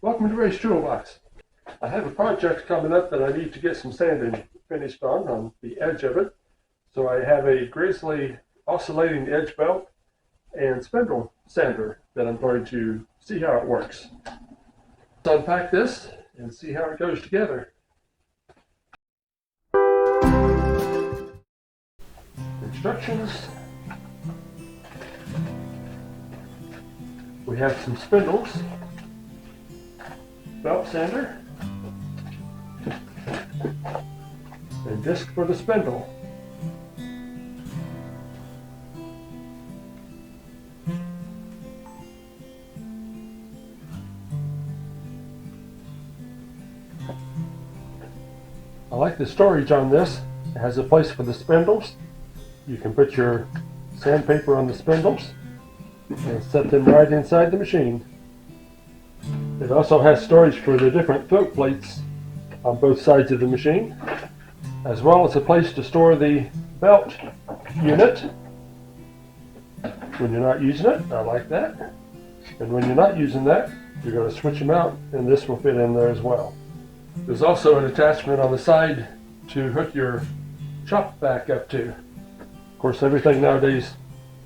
Welcome to Ray's Toolbox. I have a project coming up that I need to get some sanding finished on the edge of it. So I have a Grizzly oscillating edge belt and spindle sander that I'm going to see how it works. Let's unpack this and see how it goes together. Instructions. We have some spindles, belt sander, and disc for the spindle. I like the storage on this. It has a place for the spindles. You can put your sandpaper on the spindles and set them right inside the machine. It also has storage for the different throat plates on both sides of the machine, as well as a place to store the belt unit when you're not using it. I like that. And when you're not using that, you're going to switch them out, and this will fit in there as well. There's also an attachment on the side to hook your chop back up to. Of course, everything nowadays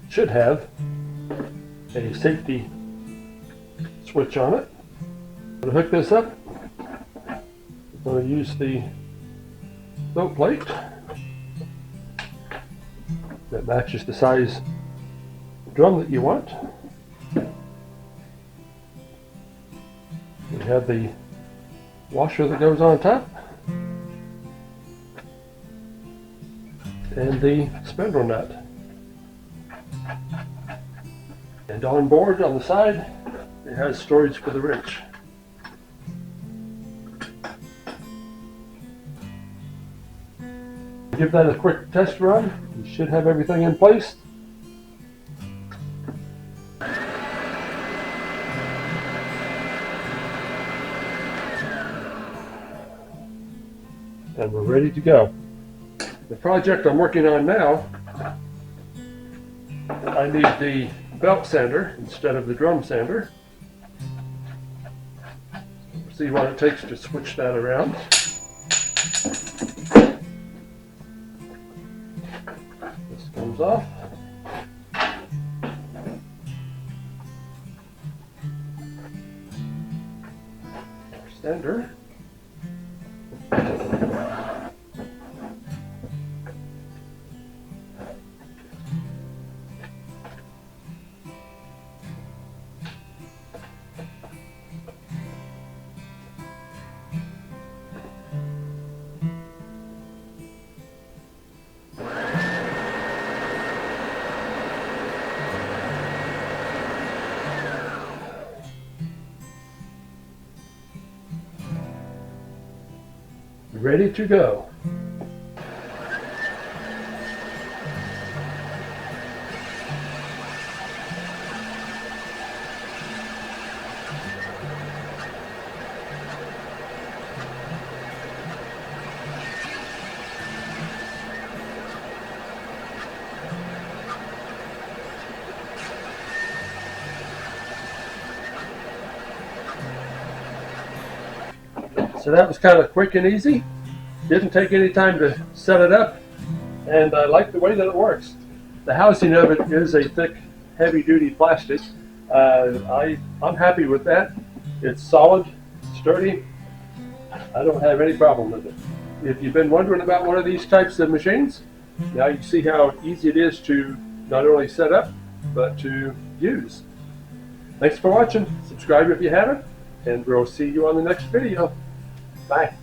should have a safety switch on it. To hook this up, I'm going to use the throat plate that matches the size drum that you want. We have the washer that goes on top, and the spindle nut. And on board on the side, it has storage for the wrench. Give that a quick test run. You should have everything in place. And we're ready to go. The project I'm working on now, I need the belt sander instead of the drum sander. See what it takes to switch that around. This comes off. Our sander. Ready to go. So that was kind of quick and easy. Didn't take any time to set it up, and I like the way that it works. The housing of it is a thick, heavy-duty plastic. I'm happy with that. It's solid, sturdy. I don't have any problem with it. If you've been wondering about one of these types of machines, now you see how easy it is to not only set up, but to use. Thanks for watching. Subscribe if you haven't, and we'll see you on the next video. Bye.